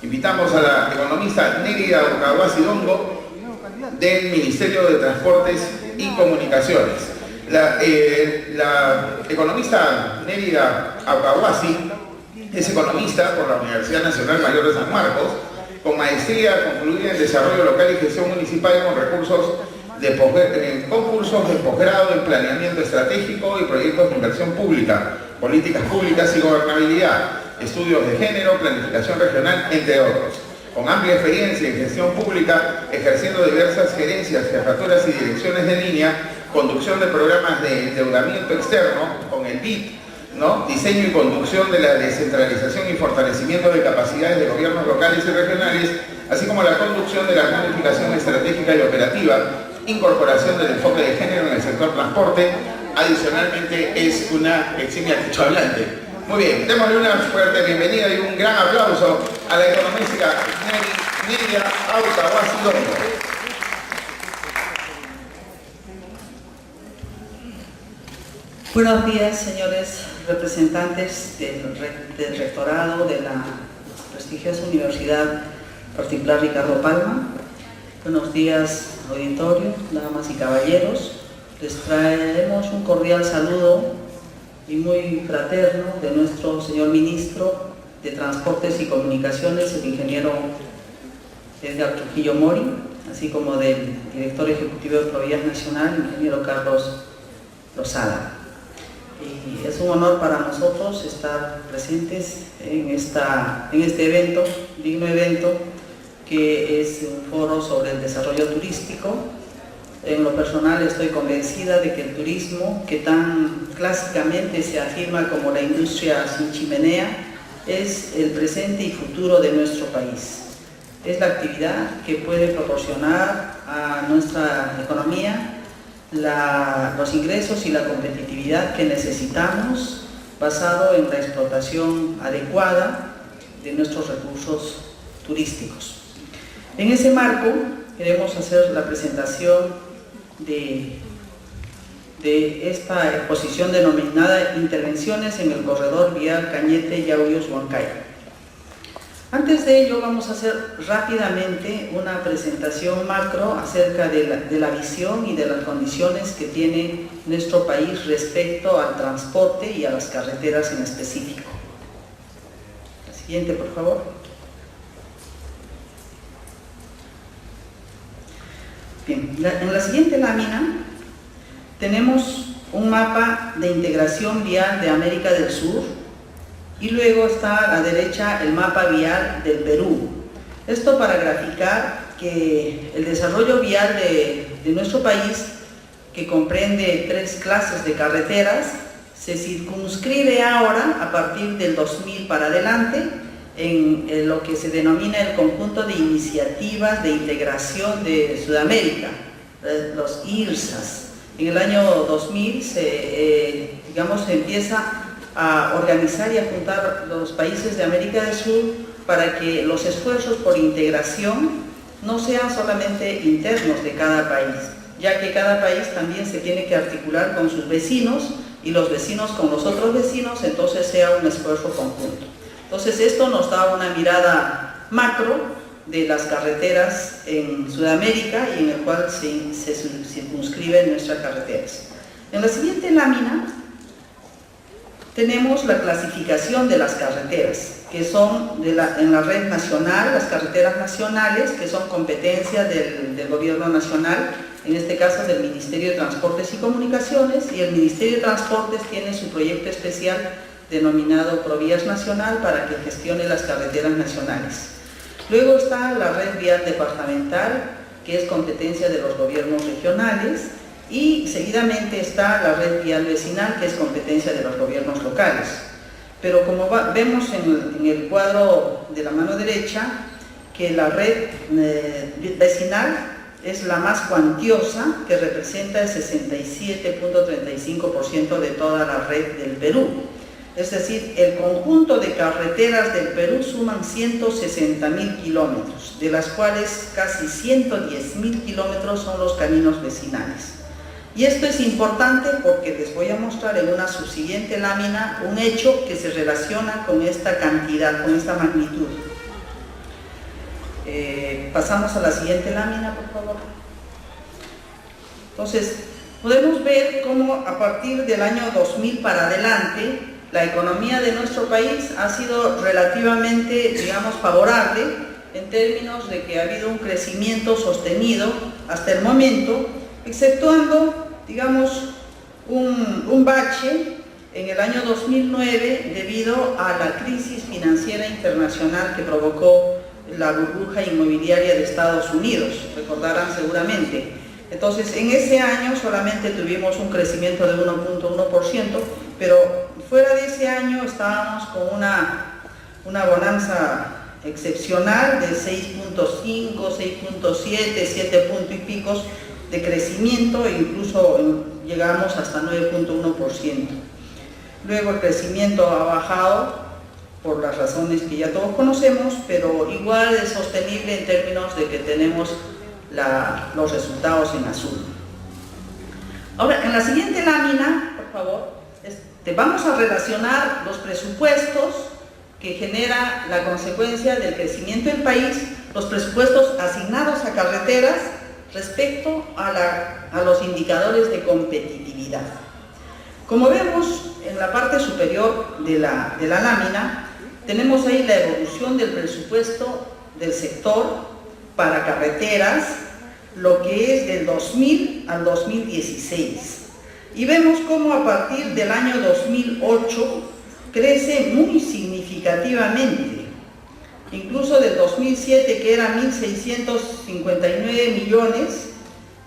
Invitamos a la economista Nérida Aucahuasi-Dongo del Ministerio de Transportes y Comunicaciones. La economista Nérida Aucahuasi es economista por la Universidad Nacional Mayor de San Marcos, con maestría concluida en Desarrollo Local y Gestión Municipal con concursos de posgrado en Planeamiento Estratégico y Proyectos de Inversión Pública, Políticas Públicas y Gobernabilidad, Estudios de Género, Planificación Regional, entre otros. Con amplia experiencia en gestión pública, ejerciendo diversas gerencias, jefaturas y direcciones de línea, conducción de programas de endeudamiento externo con el BID, ¿no? Diseño y conducción de la descentralización y fortalecimiento de capacidades de gobiernos locales y regionales, así como la conducción de la planificación estratégica y operativa, incorporación del enfoque de género en el sector transporte. Adicionalmente es una eximia quechohablante. Muy bien, démosle una fuerte bienvenida y un gran aplauso a la economista Nérida Aucahuasi-Dongo. Buenos días, señores representantes del rectorado de la prestigiosa Universidad Particular Ricardo Palma. Buenos días, auditorio, damas y caballeros. Les traemos un cordial saludo y muy fraterno de nuestro señor Ministro de Transportes y Comunicaciones, el ingeniero Edgar Trujillo Mori, así como del Director Ejecutivo de Provías Nacional, el ingeniero Carlos Lozada. Y es un honor para nosotros estar presentes en este evento, digno evento, que es un foro sobre el desarrollo turístico. En lo personal estoy convencida de que el turismo, que tan clásicamente se afirma como la industria sin chimenea, es el presente y futuro de nuestro país. Es la actividad que puede proporcionar a nuestra economía los ingresos y la competitividad que necesitamos, basado en la explotación adecuada de nuestros recursos turísticos. En ese marco queremos hacer la presentación de esta exposición denominada Intervenciones en el Corredor Vial Cañete-Yauyos-Huancayo. Antes de ello vamos a hacer rápidamente una presentación macro acerca de la visión y de las condiciones que tiene nuestro país respecto al transporte y a las carreteras en específico. La siguiente, por favor. Bien, en la siguiente lámina tenemos un mapa de integración vial de América del Sur y luego está a la derecha el mapa vial del Perú. Esto para graficar que el desarrollo vial de nuestro país, que comprende 3 clases de carreteras, se circunscribe ahora, a partir del 2000 para adelante, en lo que se denomina el conjunto de iniciativas de integración de Sudamérica, los IRSAS. En el año 2000 se empieza a organizar y a juntar los países de América del Sur para que los esfuerzos por integración no sean solamente internos de cada país, ya que cada país también se tiene que articular con sus vecinos y los vecinos con los otros vecinos, entonces sea un esfuerzo conjunto. Entonces esto nos da una mirada macro de las carreteras en Sudamérica y en el cual se circunscriben nuestras carreteras. En la siguiente lámina tenemos la clasificación de las carreteras, que son en la red nacional, las carreteras nacionales, que son competencia del gobierno nacional, en este caso del Ministerio de Transportes y Comunicaciones, y el Ministerio de Transportes tiene su proyecto especial denominado Provías Nacional para que gestione las carreteras nacionales. Luego está la red vial departamental, que es competencia de los gobiernos regionales, y seguidamente está la red vial vecinal, que es competencia de los gobiernos locales. Pero como vemos en el cuadro de la mano derecha, que la red vecinal es la más cuantiosa, que representa el 67.35% de toda la red del Perú. Es decir, el conjunto de carreteras del Perú suman 160.000 kilómetros, de las cuales casi 110.000 kilómetros son los caminos vecinales. Y esto es importante porque les voy a mostrar en una subsiguiente lámina un hecho que se relaciona con esta cantidad, con esta magnitud. Pasamos a la siguiente lámina, por favor. Entonces, podemos ver cómo a partir del año 2000 para adelante, la economía de nuestro país ha sido relativamente, digamos, favorable en términos de que ha habido un crecimiento sostenido hasta el momento, exceptuando, digamos, un bache en el año 2009 debido a la crisis financiera internacional que provocó la burbuja inmobiliaria de Estados Unidos, recordarán seguramente. Entonces, en ese año solamente tuvimos un crecimiento de 1.1%, pero fuera de ese año estábamos con una bonanza excepcional de 6.5, 6.7, 7 puntos y picos de crecimiento, e incluso llegamos hasta 9.1%. Luego el crecimiento ha bajado por las razones que ya todos conocemos, pero igual es sostenible en términos de que tenemos los resultados en azul. Ahora, en la siguiente lámina, por favor, vamos a relacionar los presupuestos que genera la consecuencia del crecimiento del país, los presupuestos asignados a carreteras respecto a los indicadores de competitividad. Como vemos en la parte superior de la lámina, tenemos ahí la evolución del presupuesto del sector para carreteras, lo que es del 2000 al 2016. Y vemos cómo a partir del año 2008 crece muy significativamente. Incluso del 2007, que era 1.659 millones,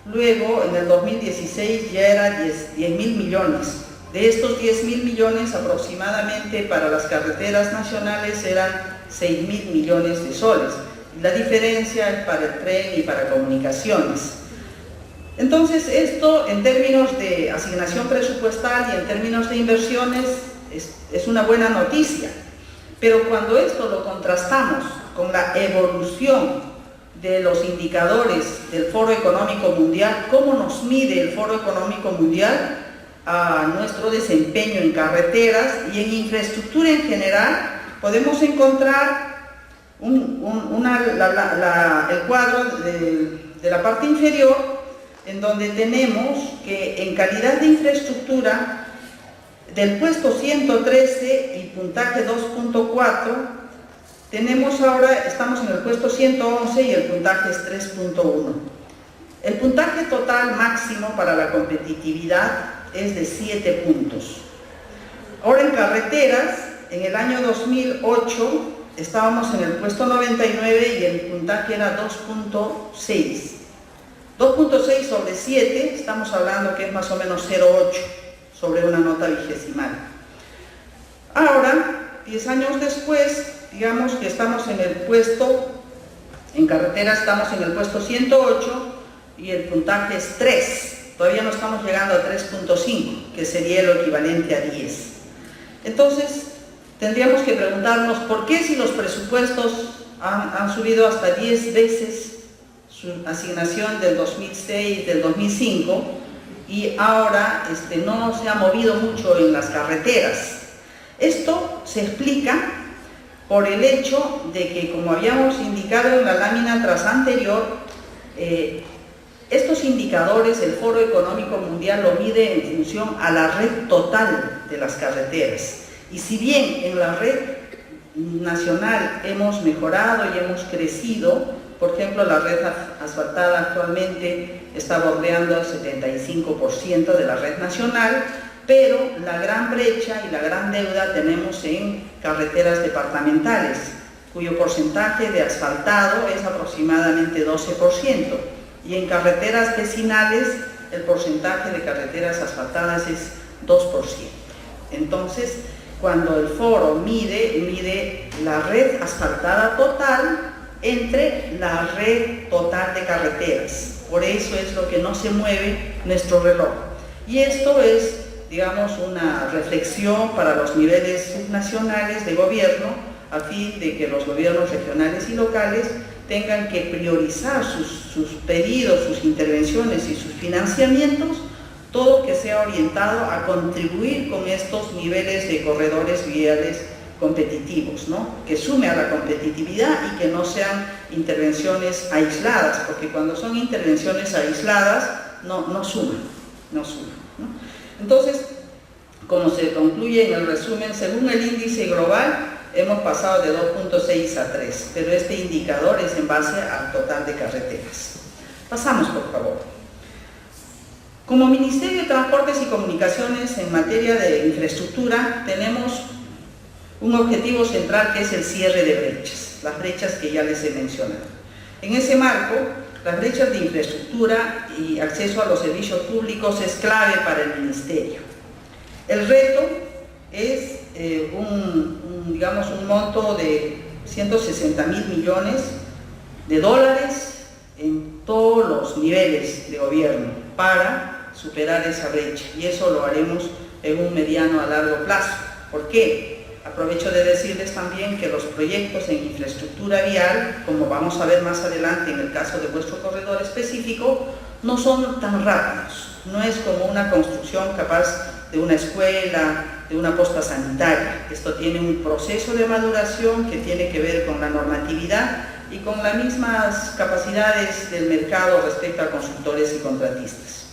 luego en el 2016 ya era 10.000 millones. De estos 10.000 millones, aproximadamente para las carreteras nacionales eran 6.000 millones de soles. La diferencia es para el tren y para comunicaciones. Entonces, esto en términos de asignación presupuestal y en términos de inversiones es una buena noticia. Pero cuando esto lo contrastamos con la evolución de los indicadores del Foro Económico Mundial, cómo nos mide el Foro Económico Mundial a nuestro desempeño en carreteras y en infraestructura en general, podemos encontrar el cuadro de la parte inferior, en donde tenemos que en calidad de infraestructura, del puesto 113 y puntaje 2.4, estamos en el puesto 111 y el puntaje es 3.1. El puntaje total máximo para la competitividad es de 7 puntos. Ahora en carreteras, en el año 2008, estábamos en el puesto 99 y el puntaje era 2.6. 2.6 sobre 7, estamos hablando que es más o menos 0.8 sobre una nota vigesimal. Ahora, 10 años después, digamos que estamos en carretera estamos en el puesto 108 y el puntaje es 3. Todavía no estamos llegando a 3.5, que sería lo equivalente a 10. Entonces, tendríamos que preguntarnos por qué, si los presupuestos han subido hasta 10 veces su asignación del 2006, del 2005, y ahora no se ha movido mucho en las carreteras. Esto se explica por el hecho de que, como habíamos indicado en la lámina tras anterior, estos indicadores el Foro Económico Mundial lo mide en función a la red total de las carreteras. Y si bien en la red nacional hemos mejorado y hemos crecido, por ejemplo, la red asfaltada actualmente está bordeando el 75% de la red nacional, pero la gran brecha y la gran deuda tenemos en carreteras departamentales, cuyo porcentaje de asfaltado es aproximadamente 12%, y en carreteras vecinales el porcentaje de carreteras asfaltadas es 2%. Entonces, cuando el foro mide la red asfaltada total entre la red total de carreteras. Por eso es lo que no se mueve nuestro reloj. Y esto es, digamos, una reflexión para los niveles subnacionales de gobierno, a fin de que los gobiernos regionales y locales tengan que priorizar sus pedidos, sus intervenciones y sus financiamientos, todo que sea orientado a contribuir con estos niveles de corredores viales competitivos, ¿no? Que sume a la competitividad y que no sean intervenciones aisladas, porque cuando son intervenciones aisladas no suman, ¿no? Entonces, como se concluye en el resumen, según el índice global hemos pasado de 2.6 a 3, pero este indicador es en base al total de carreteras. Pasamos, por favor. Como Ministerio de Transportes y Comunicaciones, en materia de infraestructura, tenemos un objetivo central que es el cierre de brechas, las brechas que ya les he mencionado. En ese marco, las brechas de infraestructura y acceso a los servicios públicos es clave para el Ministerio. El reto es digamos, un monto de 160.000 millones de dólares en todos los niveles de gobierno para superar esa brecha, y eso lo haremos en un mediano a largo plazo. ¿Por qué? Aprovecho de decirles también que los proyectos en infraestructura vial, como vamos a ver más adelante en el caso de vuestro corredor específico, no son tan rápidos. No es como una construcción capaz de una escuela, de una posta sanitaria. Esto tiene un proceso de maduración que tiene que ver con la normatividad y con las mismas capacidades del mercado respecto a consultores y contratistas.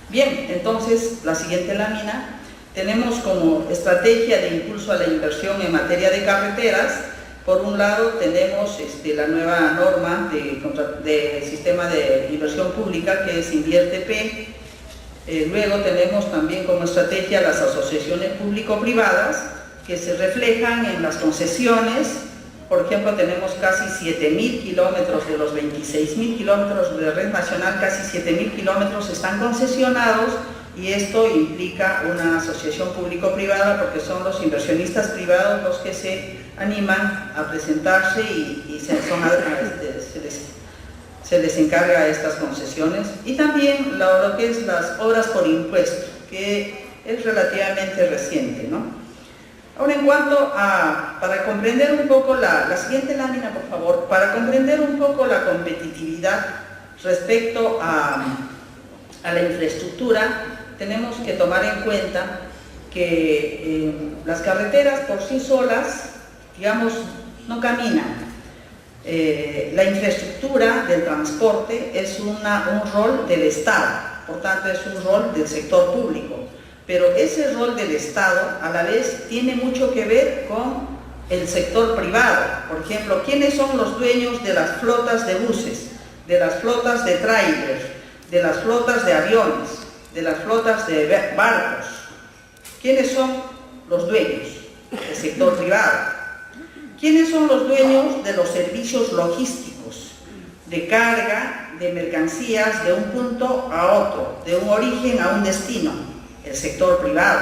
Bien, entonces la siguiente lámina. Tenemos como estrategia de impulso a la inversión en materia de carreteras. Por un lado tenemos la nueva norma de sistema de inversión pública, que es InvierteP. Luego tenemos también como estrategia las asociaciones público-privadas, que se reflejan en las concesiones. Por ejemplo, tenemos casi 7.000 kilómetros de los 26.000 kilómetros de red nacional, casi 7.000 kilómetros están concesionados, y esto implica una asociación público-privada porque son los inversionistas privados los que se animan a presentarse y se les encarga estas concesiones. Y también lo que es las obras por impuesto, que es relativamente reciente, ¿no? Ahora, en cuanto a, para comprender un poco la siguiente lámina, por favor, para comprender un poco la competitividad respecto a la infraestructura, tenemos que tomar en cuenta que las carreteras por sí solas, digamos, no caminan. La infraestructura del transporte es un rol del Estado, por tanto es un rol del sector público, pero ese rol del Estado a la vez tiene mucho que ver con el sector privado. Por ejemplo, ¿quiénes son los dueños de las flotas de buses, de las flotas de trailers, de las flotas de aviones, de las flotas de barcos? ¿Quiénes son los dueños? El sector privado. ¿Quiénes son los dueños de los servicios logísticos, de carga de mercancías de un punto a otro, de un origen a un destino? El sector privado.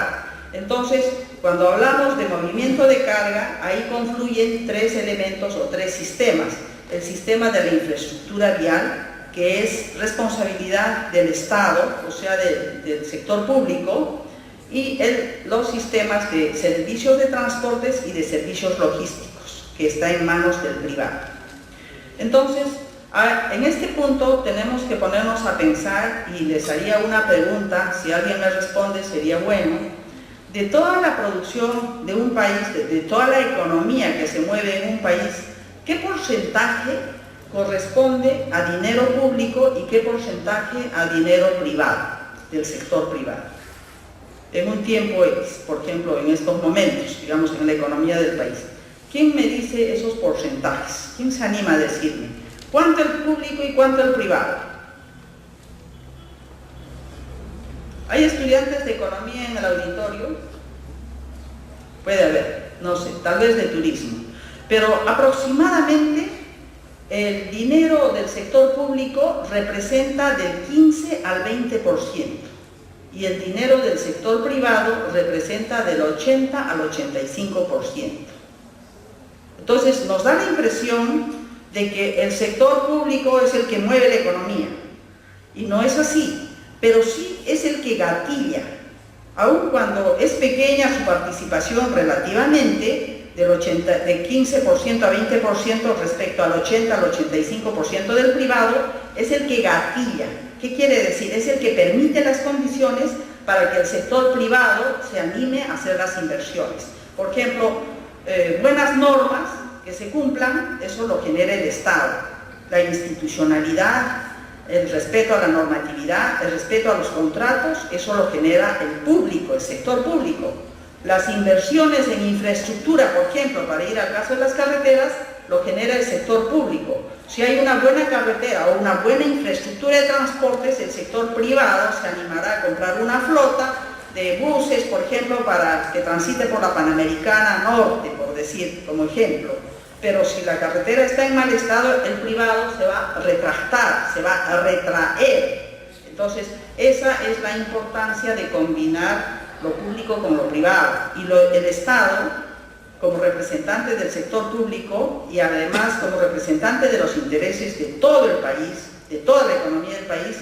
Entonces, cuando hablamos de movimiento de carga, ahí confluyen tres elementos o tres sistemas. El sistema de la infraestructura vial, que es responsabilidad del Estado, o sea, del sector público, y los sistemas de servicios de transportes y de servicios logísticos, que está en manos del privado. Entonces, en este punto tenemos que ponernos a pensar, y les haría una pregunta, si alguien me responde sería bueno: de toda la producción de un país, de toda la economía que se mueve en un país, ¿qué porcentaje corresponde a dinero público y qué porcentaje a dinero privado, del sector privado? En un tiempo X, por ejemplo, en estos momentos, digamos, en la economía del país. ¿Quién me dice esos porcentajes? ¿Quién se anima a decirme cuánto el público y cuánto el privado? ¿Hay estudiantes de economía en el auditorio? Puede haber, no sé, tal vez de turismo. Pero aproximadamente el dinero del sector público representa del 15 al 20%. Y el dinero del sector privado representa del 80 al 85%. Entonces nos da la impresión de que el sector público es el que mueve la economía, y no es así, pero sí es el que gatilla, aun cuando es pequeña su participación relativamente, de 15% a 20% respecto al 80 al 85% del privado, es el que gatilla. ¿Qué quiere decir? Es el que permite las condiciones para que el sector privado se anime a hacer las inversiones. Por ejemplo, buenas normas que se cumplan, eso lo genera el Estado. La institucionalidad, el respeto a la normatividad, el respeto a los contratos, eso lo genera el público, el sector público. Las inversiones en infraestructura, por ejemplo, para ir al caso de las carreteras, lo genera el sector público. Si hay una buena carretera o una buena infraestructura de transportes, el sector privado se animará a comprar una flota de buses, por ejemplo, para que transite por la Panamericana Norte, por decir, como ejemplo. Pero si la carretera está en mal estado, el privado se va a retractar, se va a retraer. Entonces, esa es la importancia de combinar lo público con lo privado. Y el Estado, como representante del sector público y además como representante de los intereses de todo el país, de toda la economía del país,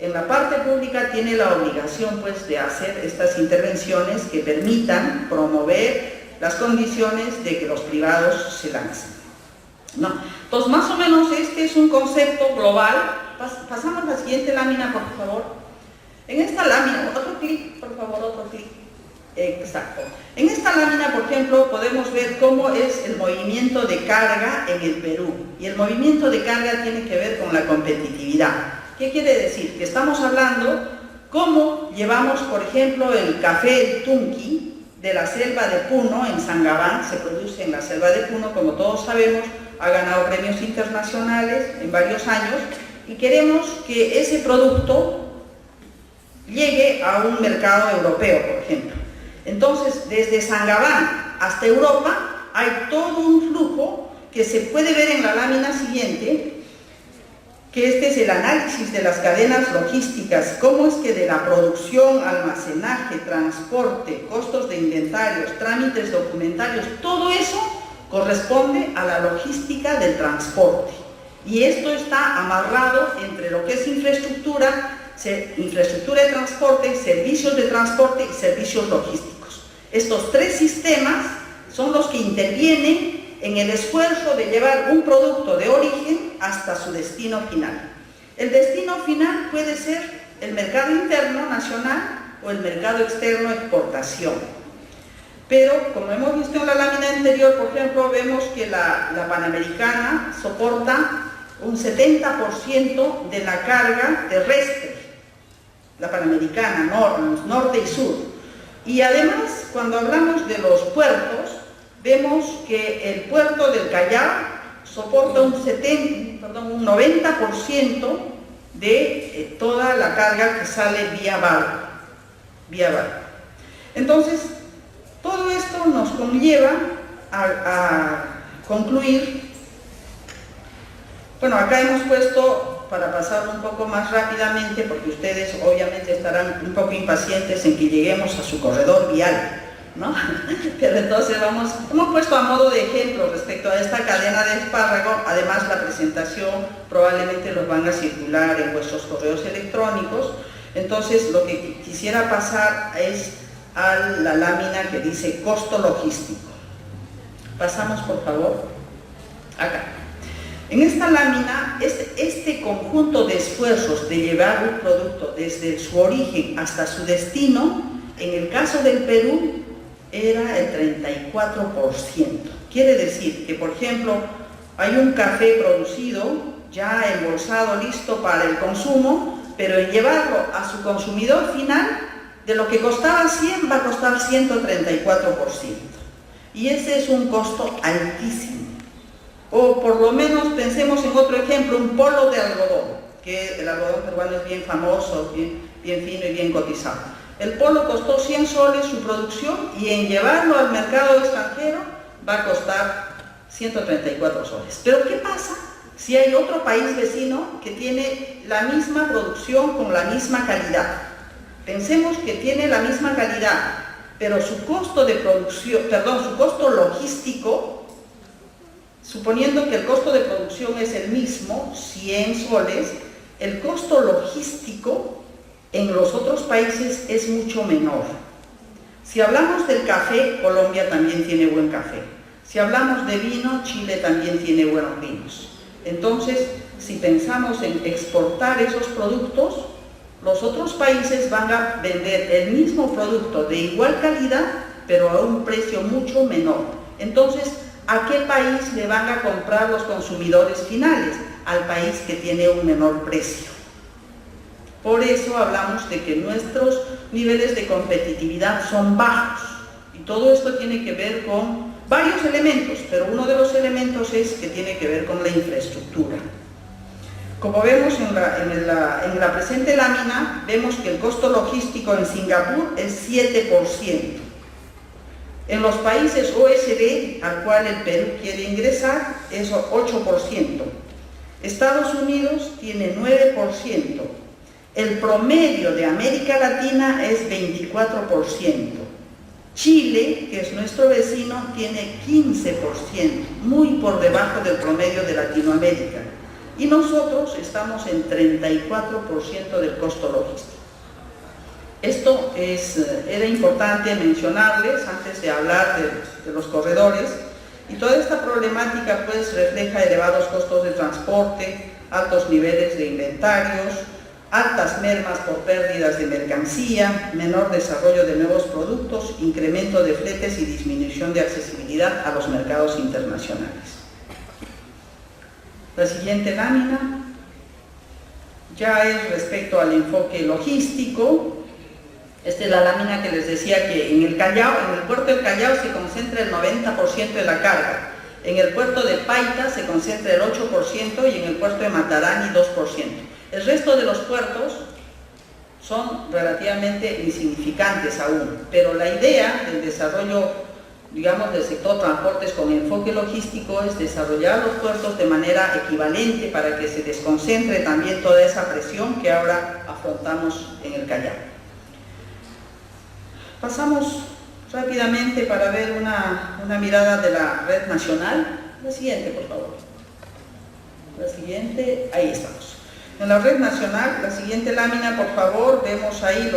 en la parte pública tiene la obligación pues de hacer estas intervenciones que permitan promover las condiciones de que los privados se lancen, ¿no? Entonces, más o menos este es un concepto global. Pasamos a la siguiente lámina, por favor. En esta lámina, otro clic, por favor, otro clic. Exacto. En esta lámina, por ejemplo, podemos ver cómo es el movimiento de carga en el Perú. Y el movimiento de carga tiene que ver con la competitividad. ¿Qué quiere decir? Que estamos hablando cómo llevamos, por ejemplo, el café el Tunqui de la selva de Puno en Sangabán, se produce en la selva de Puno, como todos sabemos, ha ganado premios internacionales en varios años, y queremos que ese producto llegue a un mercado europeo, por ejemplo. Entonces, desde Sangabán hasta Europa hay todo un flujo que se puede ver en la lámina siguiente, que este es el análisis de las cadenas logísticas, cómo es que de la producción, almacenaje, transporte, costos de inventarios, trámites documentarios, todo eso corresponde a la logística del transporte. Y esto está amarrado entre lo que es infraestructura de transporte, servicios de transporte y servicios logísticos. Estos tres sistemas son los que intervienen en el esfuerzo de llevar un producto de origen hasta su destino final. El destino final puede ser el mercado interno nacional o el mercado externo exportación. Pero, como hemos visto en la lámina anterior, por ejemplo, vemos que la Panamericana soporta un 70% de la carga terrestre, la Panamericana, norte y sur. Y además, cuando hablamos de los puertos, vemos que el puerto del Callao soporta un 90% de toda la carga que sale vía barco. Entonces, todo esto nos conlleva a concluir. Bueno, acá hemos puesto, para pasar un poco más rápidamente, porque ustedes obviamente estarán un poco impacientes en que lleguemos a su corredor vial, ¿no? Pero entonces hemos puesto a modo de ejemplo respecto a esta cadena de espárrago. Además, la presentación probablemente los van a circular en vuestros correos electrónicos. Entonces, lo que quisiera pasar es a la lámina que dice costo logístico. Pasamos, por favor, acá. En esta lámina, este conjunto de esfuerzos de llevar un producto desde su origen hasta su destino, en el caso del Perú, era el 34%. Quiere decir que, por ejemplo, hay un café producido, ya embolsado, listo para el consumo, pero en llevarlo a su consumidor final, de lo que costaba 100 va a costar 134%. Y ese es un costo altísimo. O por lo menos pensemos en otro ejemplo, un polo de algodón, que el algodón peruano es bien famoso, bien fino y bien cotizado. El polo costó 100 soles su producción y en llevarlo al mercado extranjero va a costar 134 soles. Pero ¿qué pasa si hay otro país vecino que tiene la misma producción con la misma calidad? Pensemos que tiene la misma calidad, pero su costo de producción, su costo logístico, suponiendo que el costo de producción es el mismo, 100 soles, el costo logístico en los otros países es mucho menor. Si hablamos del café, Colombia también tiene buen café. Si hablamos de vino, Chile también tiene buenos vinos. Entonces, si pensamos en exportar esos productos, Los otros países van a vender el mismo producto de igual calidad, pero a un precio mucho menor. Entonces, ¿a qué país le van a comprar los consumidores finales? Al país que tiene un menor precio. Por eso hablamos de que nuestros niveles de competitividad son bajos. Y todo esto tiene que ver con varios elementos, pero uno de los elementos es que tiene que ver con la infraestructura. Como vemos en la presente lámina, vemos que el costo logístico en Singapur es 7%. En los países OECD, al cual el Perú quiere ingresar, es 8%. Estados Unidos tiene 9%. El promedio de América Latina es 24%. Chile, que es nuestro vecino, tiene 15%, muy por debajo del promedio de Latinoamérica. Y nosotros estamos en 34% del costo logístico. Esto era importante mencionarles antes de hablar de los corredores, y toda esta problemática pues refleja elevados costos de transporte, altos niveles de inventarios, altas mermas por pérdidas de mercancía, menor desarrollo de nuevos productos, incremento de fletes y disminución de accesibilidad a los mercados internacionales. La siguiente lámina ya es respecto al enfoque logístico. Esta es la lámina que les decía que en el Callao, en el puerto del Callao se concentra el 90% de la carga. En el puerto de Paita se concentra el 8% y en el puerto de Matarani 2%. El resto de los puertos son relativamente insignificantes aún, pero la idea del desarrollo, digamos, del sector transportes con enfoque logístico es desarrollar los puertos de manera equivalente para que se desconcentre también toda esa presión que ahora afrontamos en el Callao. Pasamos rápidamente para ver una mirada de la red nacional. La siguiente, por favor. La siguiente, ahí estamos. En la red nacional, la siguiente lámina, por favor, vemos ahí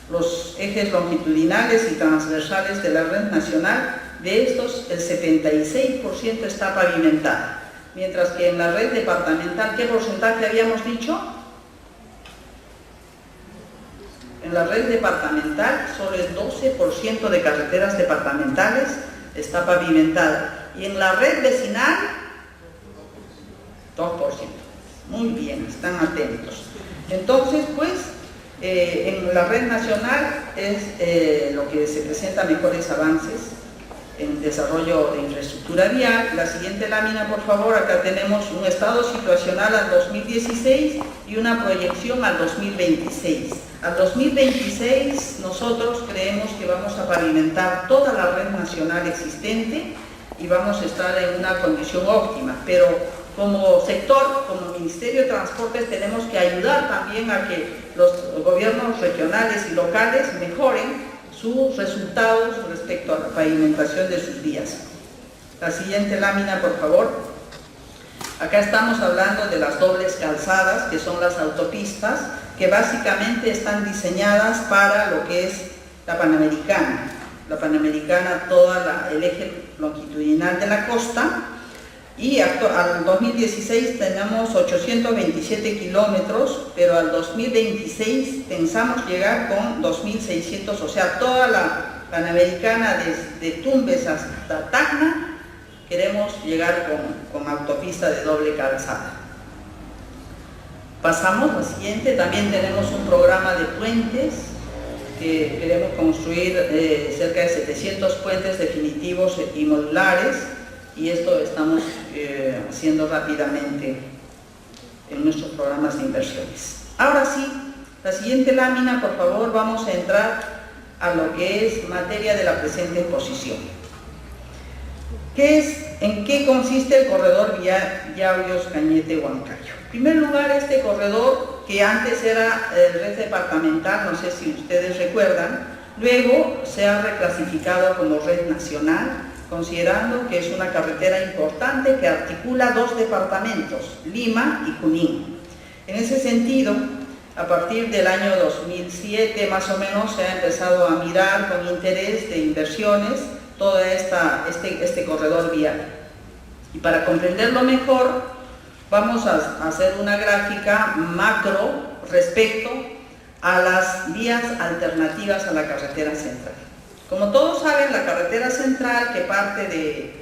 los ejes longitudinales y transversales de la red nacional. De estos, el 76% está pavimentado, mientras que en la red departamental, ¿qué porcentaje habíamos dicho? En la red departamental, solo el 12% de carreteras departamentales está pavimentada, y en la red vecinal, 2%. Muy bien, están atentos. Entonces, pues, en la red nacional es lo que se presenta mejores avances en desarrollo de infraestructura vial. La siguiente lámina, por favor. Acá tenemos un estado situacional al 2016 y una proyección al 2026. Al 2026 nosotros creemos que vamos a pavimentar toda la red nacional existente y vamos a estar en una condición óptima, pero como sector, como Ministerio de Transportes, tenemos que ayudar también a que los gobiernos regionales y locales mejoren sus resultados respecto a la pavimentación de sus vías. La siguiente lámina, por favor. Acá estamos hablando de las dobles calzadas, que son las autopistas, que básicamente están diseñadas para lo que es la Panamericana. La Panamericana, el eje longitudinal de la costa. Y al 2016 tenemos 827 kilómetros, pero al 2026 pensamos llegar con 2.600, o sea, toda la Panamericana desde Tumbes hasta Tacna, queremos llegar con autopista de doble calzada. Pasamos a la siguiente. También tenemos un programa de puentes, que queremos construir cerca de 700 puentes definitivos y modulares, y esto estamos haciendo rápidamente en nuestros programas de inversiones. Ahora sí, la siguiente lámina, por favor, vamos a entrar a lo que es materia de la presente exposición. ¿En qué consiste el corredor vial Yauyos-Cañete-Huancayo? En primer lugar, este corredor, que antes era red departamental, no sé si ustedes recuerdan, luego se ha reclasificado como red nacional, considerando que es una carretera importante que articula dos departamentos, Lima y Junín. En ese sentido, a partir del año 2007 más o menos se ha empezado a mirar con interés de inversiones todo este corredor vial. Y para comprenderlo mejor, vamos a hacer una gráfica macro respecto a las vías alternativas a la carretera central. Como todos saben, la carretera central, que parte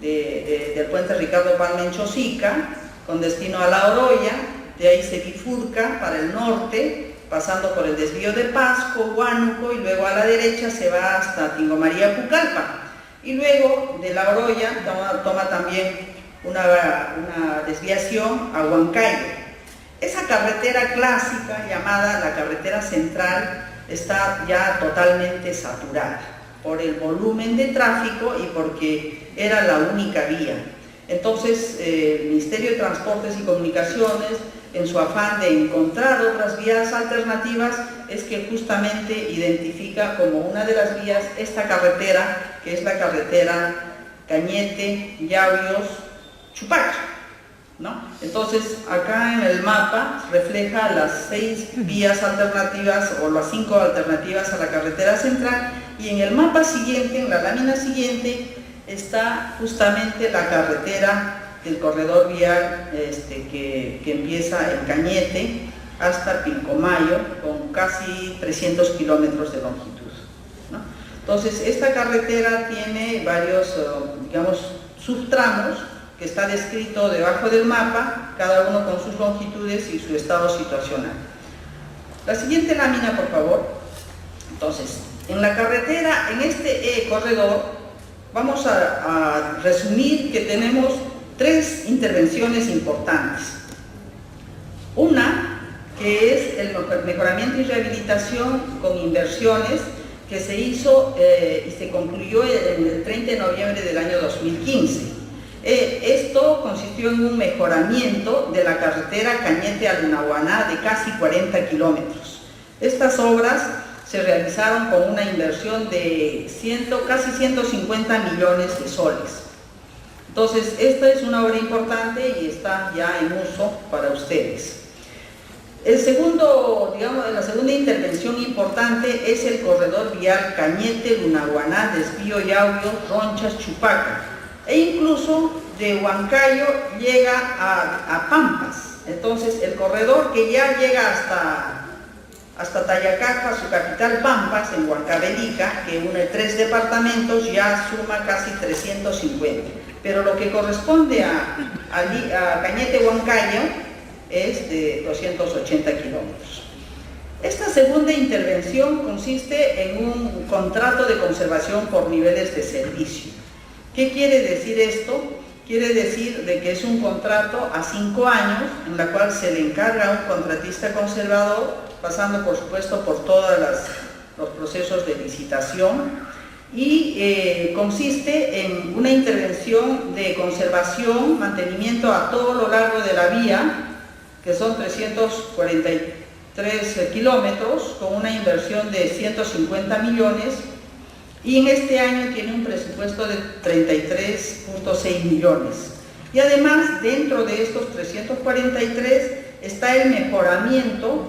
del puente Ricardo Palma en Chosica, con destino a La Oroya, de ahí se bifurca para el norte, pasando por el desvío de Pasco, Huánuco, y luego a la derecha se va hasta Tingomaría, Pucallpa. Y luego de La Oroya toma también una desviación a Huancayo. Esa carretera clásica, llamada la carretera central, está ya totalmente saturada por el volumen de tráfico y porque era la única vía. Entonces, el Ministerio de Transportes y Comunicaciones, en su afán de encontrar otras vías alternativas, es que justamente identifica como una de las vías esta carretera, que es la carretera Cañete, Yauyos, Chupacha, ¿no? Entonces, acá en el mapa refleja las 6 vías alternativas o las 5 alternativas a la carretera central, y en el mapa siguiente, en la lámina siguiente, está justamente la carretera del corredor vial que empieza en Cañete hasta Pilcomayo, con casi 300 kilómetros de longitud, ¿no? Entonces, esta carretera tiene varios, digamos, subtramos, que está descrito debajo del mapa, cada uno con sus longitudes y su estado situacional. La siguiente lámina, por favor. Entonces, en la carretera, en este corredor, vamos a resumir que tenemos 3 intervenciones importantes. Una, que es el mejoramiento y rehabilitación con inversiones, que se hizo y se concluyó el 30 de noviembre del año 2015. Esto consistió en un mejoramiento de la carretera Cañete a Lunahuaná de casi 40 kilómetros. Estas obras se realizaron con una inversión de casi 150 millones de soles. Entonces, esta es una obra importante y está ya en uso para ustedes. La segunda intervención importante es el corredor vial Cañete, Lunahuaná, desvío Yauyos, Ronchas, Chupaca, e incluso de Huancayo llega a Pampas. Entonces, el corredor que ya llega hasta Tayacaja, su capital Pampas, en Huancavelica, que une 3 departamentos, ya suma casi 350. Pero lo que corresponde a Cañete, Huancayo, es de 280 kilómetros. Esta segunda intervención consiste en un contrato de conservación por niveles de servicio. ¿Qué quiere decir esto? Quiere decir de que es un contrato a 5 años, en la cual se le encarga a un contratista conservador, pasando por supuesto por todos los procesos de licitación, y consiste en una intervención de conservación, mantenimiento a todo lo largo de la vía, que son 343 kilómetros, con una inversión de 150 millones, y en este año tiene un presupuesto de 33.6 millones. Y además, dentro de estos 343 está el mejoramiento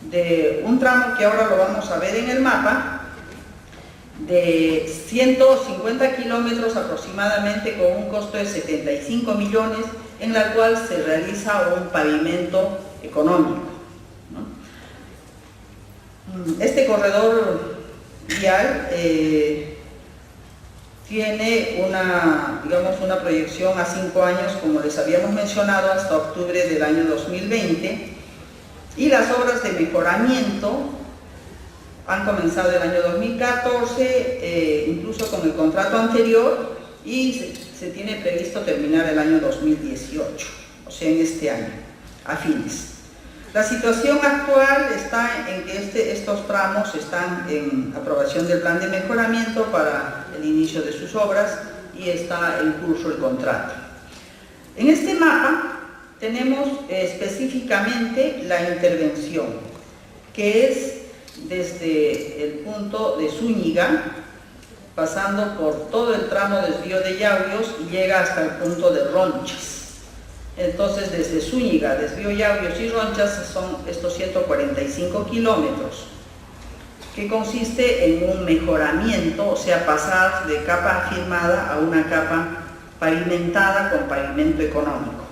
de un tramo que ahora lo vamos a ver en el mapa, de 150 kilómetros aproximadamente, con un costo de 75 millones, en la cual se realiza un pavimento económico, ¿no? Este corredor vial tiene una proyección a 5 años, como les habíamos mencionado, hasta octubre del año 2020, y las obras de mejoramiento han comenzado el año 2014, incluso con el contrato anterior, y se tiene previsto terminar el año 2018, o sea, en este año, a fines. La situación actual está en que estos tramos están en aprobación del plan de mejoramiento para el inicio de sus obras y está en curso el contrato. En este mapa tenemos específicamente la intervención, que es desde el punto de Zúñiga, pasando por todo el tramo desvío de Yauyos, y llega hasta el punto de Ronchas. Entonces, desde Zúñiga, desvío Yauyos y Ronchas son estos 145 kilómetros, que consiste en un mejoramiento, o sea, pasar de capa afirmada a una capa pavimentada con pavimento económico.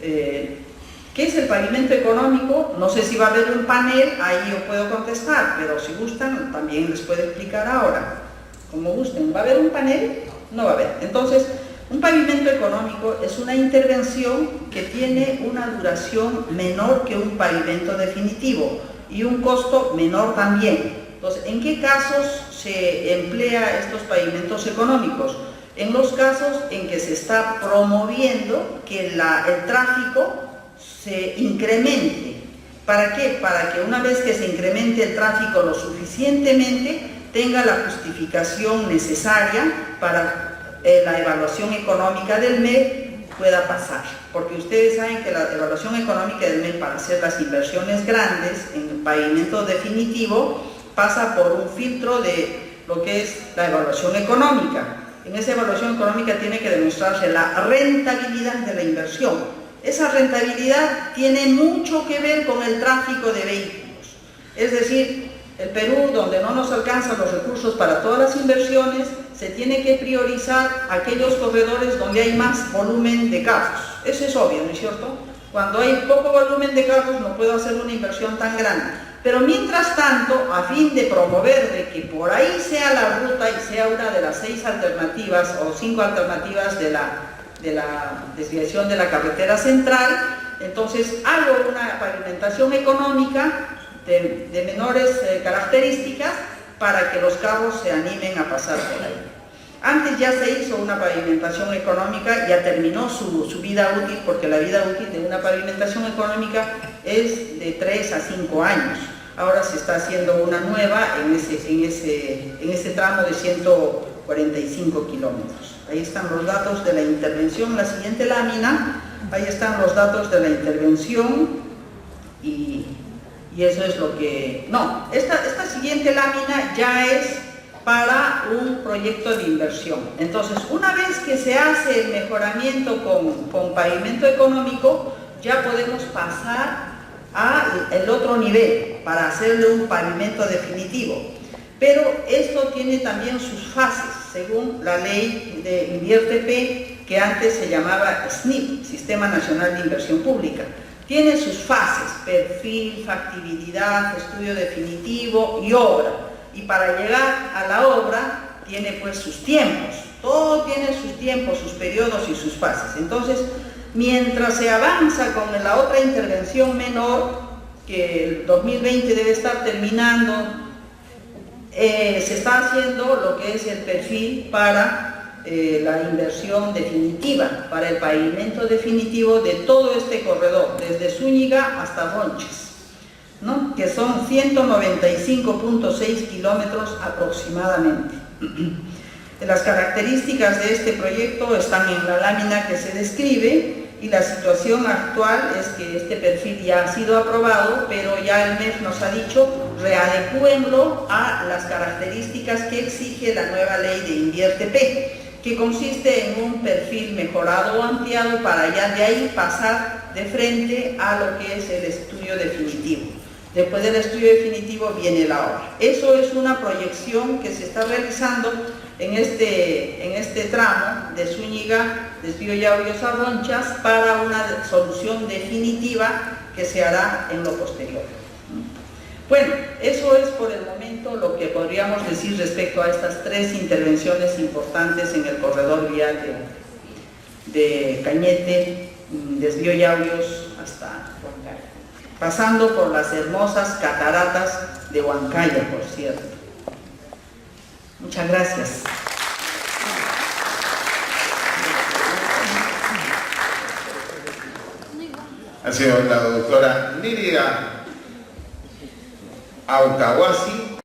¿Qué ¿Qué es el pavimento económico? No sé si va a haber un panel, ahí yo puedo contestar, pero si gustan también les puedo explicar ahora, como gusten. ¿Va a haber un panel? No va a haber. Entonces, un pavimento económico es una intervención que tiene una duración menor que un pavimento definitivo y un costo menor también. Entonces, ¿en qué casos se emplea estos pavimentos económicos? En los casos en que se está promoviendo que el tráfico se incremente. ¿Para qué? Para que una vez que se incremente el tráfico lo suficientemente, tenga la justificación necesaria para la evaluación económica del MEC pueda pasar. Porque ustedes saben que la evaluación económica del MEC para hacer las inversiones grandes en el pavimento definitivo pasa por un filtro de lo que es la evaluación económica. En esa evaluación económica tiene que demostrarse la rentabilidad de la inversión. Esa rentabilidad tiene mucho que ver con el tráfico de vehículos. Es decir, el Perú, donde no nos alcanzan los recursos para todas las inversiones, se tiene que priorizar aquellos corredores donde hay más volumen de carros. Eso es obvio, ¿no es cierto? Cuando hay poco volumen de carros no puedo hacer una inversión tan grande. Pero mientras tanto, a fin de promover de que por ahí sea la ruta y sea una de las 6 alternativas o 5 alternativas de la desviación de la carretera central, entonces hago una pavimentación económica de menores características para que los carros se animen a pasar por ahí. Antes ya se hizo una pavimentación económica, ya terminó su vida útil, porque la vida útil de una pavimentación económica es de 3 a 5 años. Ahora se está haciendo una nueva en ese tramo de 145 kilómetros. Ahí están los datos de la intervención, la siguiente lámina, ahí están los datos de la intervención y eso es lo que... No, esta siguiente lámina ya es para un proyecto de inversión. Entonces, una vez que se hace el mejoramiento con pavimento económico, ya podemos pasar al otro nivel para hacerle un pavimento definitivo. Pero esto tiene también sus fases, según la ley de INVIERTE-P, que antes se llamaba SNIP, Sistema Nacional de Inversión Pública. Tiene sus fases: perfil, factibilidad, estudio definitivo y obra. Y para llegar a la obra tiene pues sus tiempos. Todo tiene sus tiempos, sus periodos y sus fases. Entonces, mientras se avanza con la otra intervención menor, que el 2020 debe estar terminando, se está haciendo lo que es el perfil para la inversión definitiva, para el pavimento definitivo de todo este corredor, desde Zúñiga hasta Ronches, ¿no? Que son 195.6 kilómetros aproximadamente. Las características de este proyecto están en la lámina que se describe, y la situación actual es que este perfil ya ha sido aprobado, pero ya el MEF nos ha dicho readecúenlo a las características que exige la nueva ley de INVIERTE-P, que consiste en un perfil mejorado o ampliado para ya de ahí pasar de frente a lo que es el estudio definitivo. Después del estudio definitivo viene la obra. Eso es una proyección que se está realizando en este tramo de Zúñiga, Desvío Yauyos a Ronchas, para una solución definitiva que se hará en lo posterior. Bueno, eso es por el momento lo que podríamos decir respecto a estas 3 intervenciones importantes en el corredor vial de Cañete, Desvío Yauyos hasta Huancaya, pasando por las hermosas cataratas de Huancaya, por cierto. Muchas gracias. Ha sido la doctora Nidia Aucahuasi,